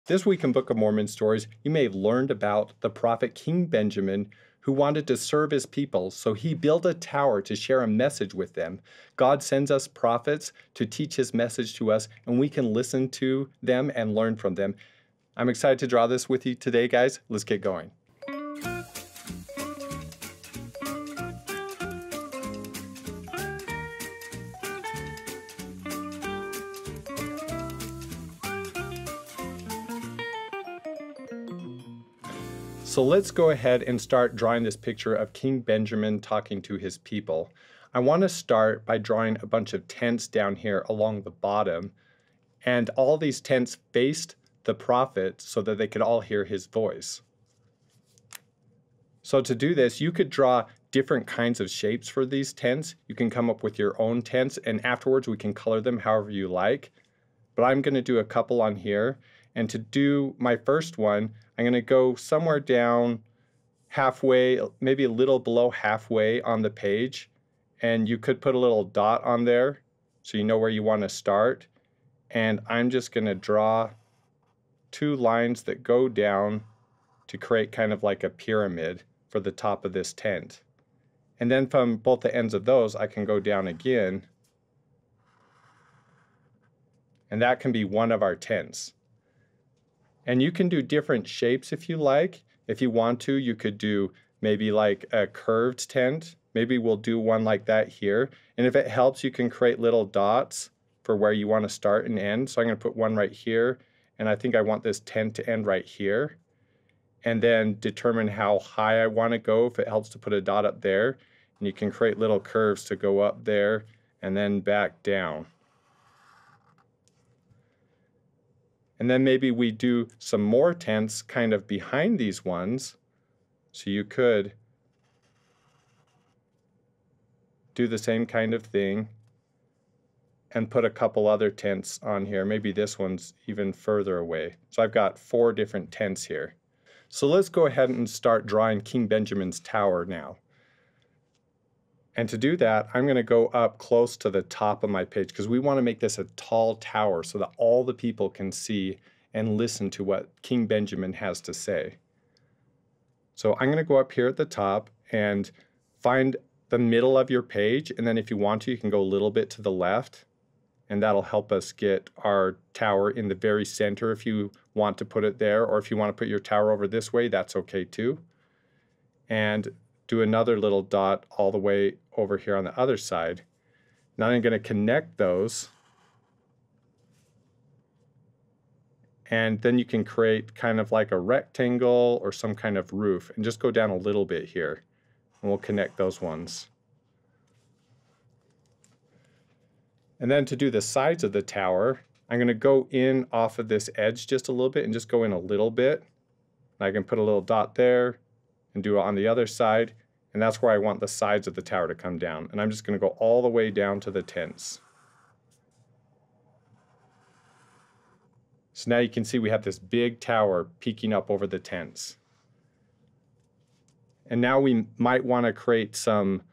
This week in Book of Mormon stories, you may have learned about the prophet King Benjamin, who wanted to serve his people, so he built a tower to share a message with them. God sends us prophets to teach his message to us, and we can listen to them and learn from them. I'm excited to draw this with you today, guys. Let's get going. So let's go ahead and start drawing this picture of King Benjamin talking to his people. I want to start by drawing a bunch of tents down here along the bottom, and all these tents faced the prophet so that they could all hear his voice. So to do this, you could draw different kinds of shapes for these tents. You can come up with your own tents, and afterwards we can color them however you like. But I'm going to do a couple on here. And to do my first one, I'm going to go somewhere down halfway, maybe a little below halfway on the page. And you could put a little dot on there so you know where you want to start. And I'm just going to draw two lines that go down to create kind of like a pyramid for the top of this tent. And then from both the ends of those, I can go down again. And that can be one of our tents. And you can do different shapes if you like. If you want to, you could do maybe like a curved tent. Maybe we'll do one like that here. And if it helps, you can create little dots for where you want to start and end. So I'm going to put one right here. And I think I want this tent to end right here. And then determine how high I want to go, if it helps to put a dot up there. And you can create little curves to go up there and then back down. And then maybe we do some more tents kind of behind these ones. So you could do the same kind of thing and put a couple other tents on here. Maybe this one's even further away. So I've got 4 different tents here. So let's go ahead and start drawing King Benjamin's tower now. And to do that, I'm going to go up close to the top of my page because we want to make this a tall tower so that all the people can see and listen to what King Benjamin has to say. So I'm going to go up here at the top and find the middle of your page, and then if you want to, you can go a little bit to the left, and that'll help us get our tower in the very center if you want to put it there, or if you want to put your tower over this way, that's okay too. And do another little dot all the way over here on the other side. Now I'm going to connect those. And then you can create kind of like a rectangle or some kind of roof, and just go down a little bit here. And we'll connect those ones. And then to do the sides of the tower, I'm going to go in off of this edge just a little bit and just go in a little bit. And I can put a little dot there and do it on the other side. And that's where I want the sides of the tower to come down. And I'm just going to go all the way down to the tents. So now you can see we have this big tower peeking up over the tents. And now we might want to create some,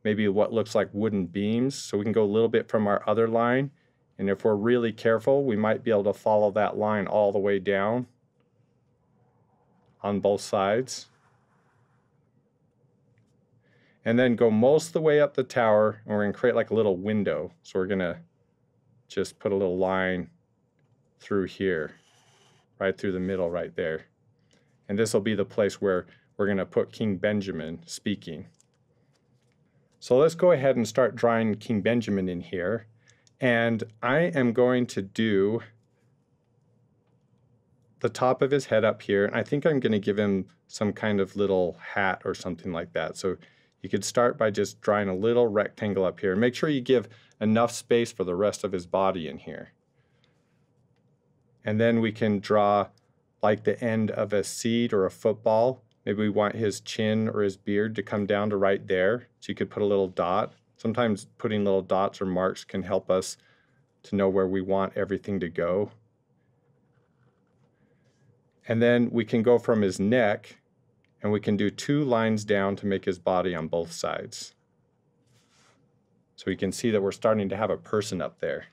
maybe what looks like wooden beams. So we can go a little bit from our other line. And if we're really careful, we might be able to follow that line all the way down on both sides. And then go most of the way up the tower, and we're going to create like a little window. So we're going to just put a little line through here, right through the middle right there. And this will be the place where we're going to put King Benjamin speaking. So let's go ahead and start drawing King Benjamin in here. And I am going to do the top of his head up here. And I think I'm going to give him some kind of little hat or something like that. So you could start by just drawing a little rectangle up here. Make sure you give enough space for the rest of his body in here. And then we can draw like the end of a seed or a football. Maybe we want his chin or his beard to come down to right there. So you could put a little dot. Sometimes putting little dots or marks can help us to know where we want everything to go. And then we can go from his neck, and we can do 2 lines down to make his body on both sides. So you can see that we're starting to have a person up there.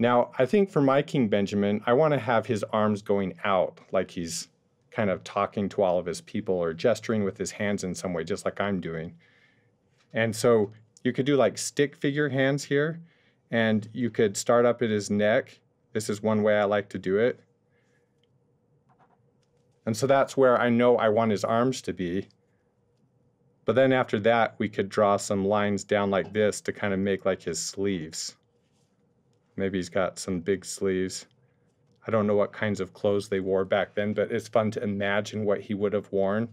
Now, I think for my King Benjamin, I want to have his arms going out, like he's kind of talking to all of his people or gesturing with his hands in some way, just like I'm doing. And so you could do like stick figure hands here, and you could start up at his neck. This is one way I like to do it. And so that's where I know I want his arms to be. But then after that, we could draw some lines down like this to kind of make like his sleeves. Maybe he's got some big sleeves. I don't know what kinds of clothes they wore back then, but it's fun to imagine what he would have worn.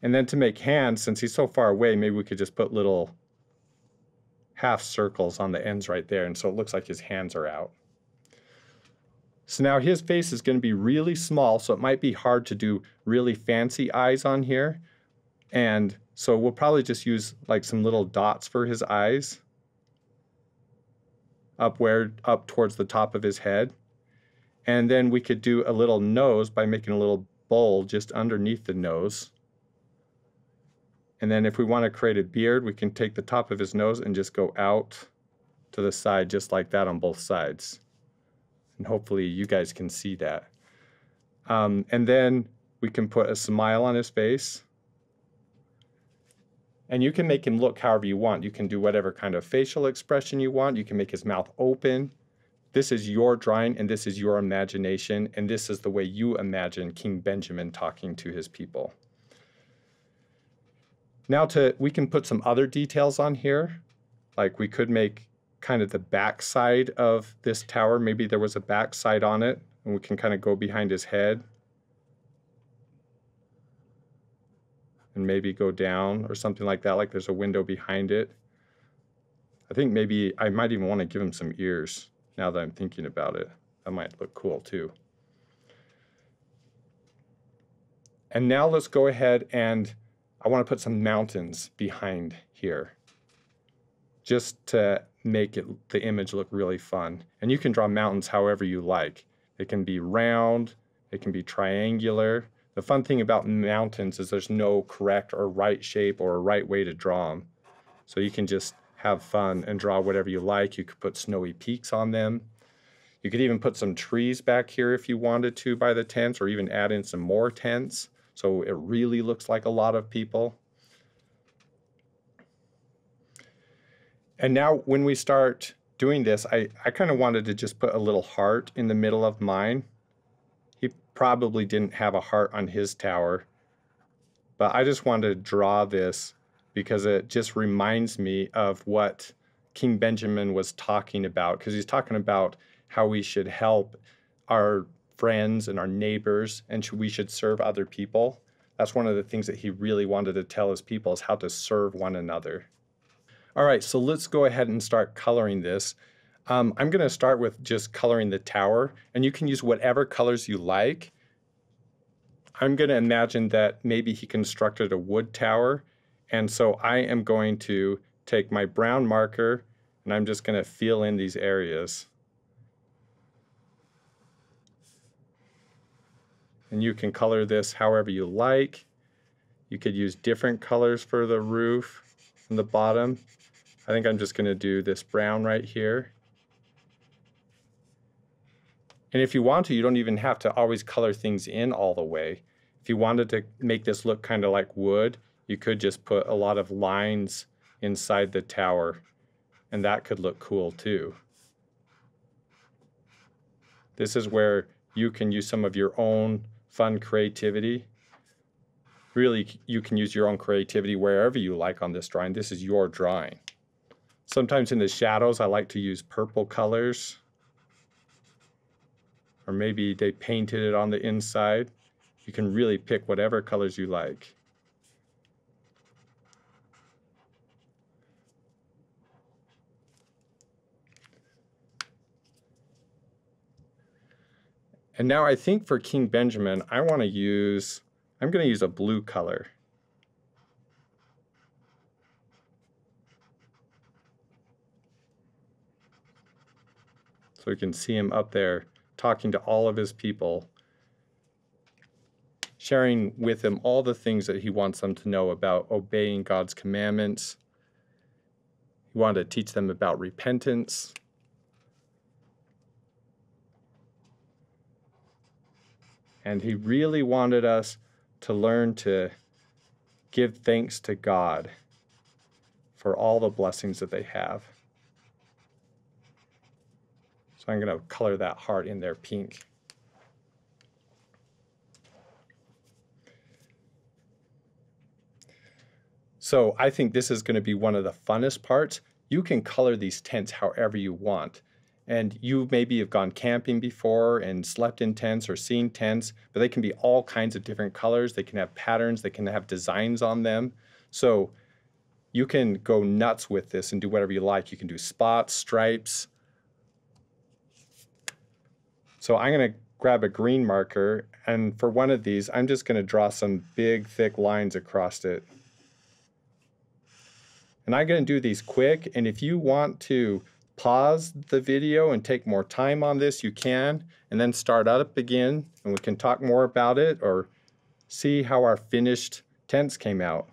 And then to make hands, since he's so far away, maybe we could just put little half circles on the ends right there, and so it looks like his hands are out. So now his face is going to be really small, so it might be hard to do really fancy eyes on here. And so we'll probably just use like some little dots for his eyes up towards the top of his head. And then we could do a little nose by making a little bowl just underneath the nose. And then if we want to create a beard, we can take the top of his nose and just go out to the side just like that on both sides. And hopefully you guys can see that. And then we can put a smile on his face. And you can make him look however you want. You can do whatever kind of facial expression you want. You can make his mouth open. This is your drawing, and this is your imagination, and this is the way you imagine King Benjamin talking to his people. Now we can put some other details on here. Like we could make kind of the back side of this tower. Maybe there was a back side on it, and we can kind of go behind his head. And maybe go down or something like that, like there's a window behind it. I think maybe I might even want to give him some ears now that I'm thinking about it. That might look cool too. And now let's go ahead and I want to put some mountains behind here just to make the image look really fun. And you can draw mountains however you like. They can be round, they can be triangular. The fun thing about mountains is there's no correct or right shape or a right way to draw them. So you can just have fun and draw whatever you like. You could put snowy peaks on them. You could even put some trees back here if you wanted to by the tents, or even add in some more tents so it really looks like a lot of people. And now when we start doing this, I kind of wanted to just put a little heart in the middle of mine. He probably didn't have a heart on his tower, but I just wanted to draw this because it just reminds me of what King Benjamin was talking about, because he's talking about how we should help our friends and our neighbors, and we should serve other people. That's one of the things that he really wanted to tell his people, is how to serve one another. All right, so let's go ahead and start coloring this. I'm going to start with just coloring the tower, and you can use whatever colors you like. I'm going to imagine that maybe he constructed a wood tower, and so I am going to take my brown marker, and I'm just going to fill in these areas. And you can color this however you like. You could use different colors for the roof and the bottom. I think I'm just going to do this brown right here. And if you want to, you don't even have to always color things in all the way. If you wanted to make this look kind of like wood, you could just put a lot of lines inside the tower, and that could look cool too. This is where you can use some of your own fun creativity. Really, you can use your own creativity wherever you like on this drawing. This is your drawing. Sometimes in the shadows, I like to use purple colors. Or maybe they painted it on the inside. You can really pick whatever colors you like. And now I think for King Benjamin, I'm going to use a blue color. So you can see him up there talking to all of his people, sharing with them all the things that he wants them to know about obeying God's commandments. He wanted to teach them about repentance. And he really wanted us to learn to give thanks to God for all the blessings that they have. So I'm going to color that heart in there pink. So I think this is going to be one of the funnest parts. You can color these tents however you want. And you maybe have gone camping before and slept in tents or seen tents, but they can be all kinds of different colors. They can have patterns, they can have designs on them. So you can go nuts with this and do whatever you like. You can do spots, stripes. So I'm going to grab a green marker, and for one of these, I'm just going to draw some big, thick lines across it. And I'm going to do these quick, and if you want to pause the video and take more time on this, you can, and then start up again, and we can talk more about it or see how our finished tents came out.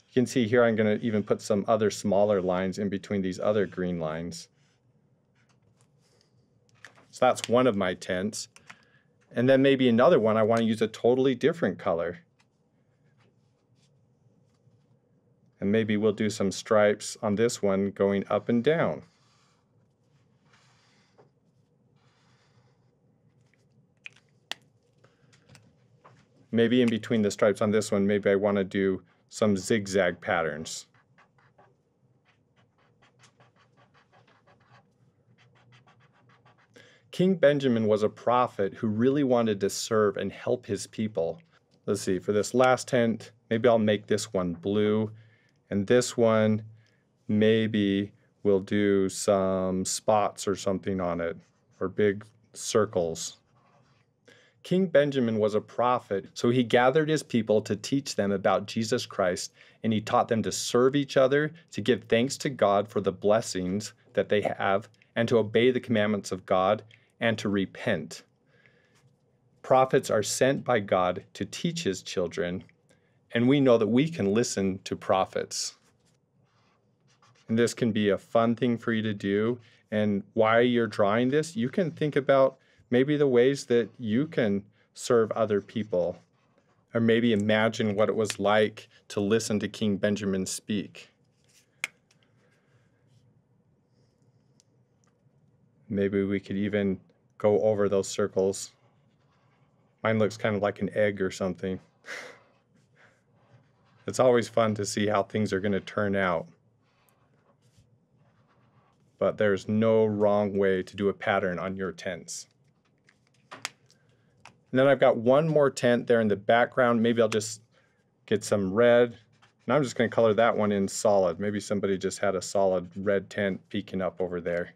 You can see here I'm going to even put some other smaller lines in between these other green lines. So that's one of my tents. And then maybe another one, I want to use a totally different color. And maybe we'll do some stripes on this one going up and down. Maybe in between the stripes on this one, maybe I want to do some zigzag patterns. King Benjamin was a prophet who really wanted to serve and help his people. Let's see, for this last tent, maybe I'll make this one blue, and this one, maybe we'll do some spots or something on it, or big circles. King Benjamin was a prophet, so he gathered his people to teach them about Jesus Christ, and he taught them to serve each other, to give thanks to God for the blessings that they have, and to obey the commandments of God, and to repent. Prophets are sent by God to teach his children, and we know that we can listen to prophets. And this can be a fun thing for you to do. And while you're drawing this, you can think about maybe the ways that you can serve other people, or maybe imagine what it was like to listen to King Benjamin speak. Maybe we could even go over those circles. Mine looks kind of like an egg or something. It's always fun to see how things are going to turn out. But there's no wrong way to do a pattern on your tents. And then I've got one more tent there in the background. Maybe I'll just get some red. And I'm just going to color that one in solid. Maybe somebody just had a solid red tent peeking up over there.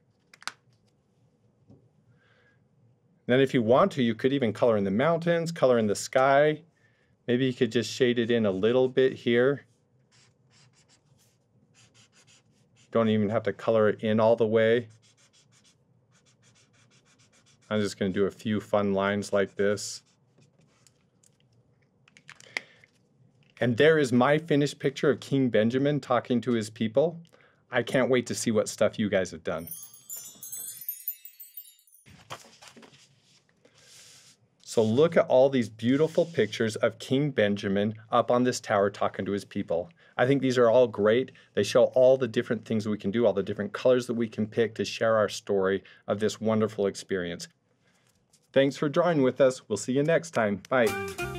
And then if you want to, you could even color in the mountains, color in the sky. Maybe you could just shade it in a little bit here. Don't even have to color it in all the way. I'm just going to do a few fun lines like this. And there is my finished picture of King Benjamin talking to his people. I can't wait to see what stuff you guys have done. So look at all these beautiful pictures of King Benjamin up on this tower talking to his people. I think these are all great. They show all the different things we can do, all the different colors that we can pick to share our story of this wonderful experience. Thanks for drawing with us. We'll see you next time. Bye.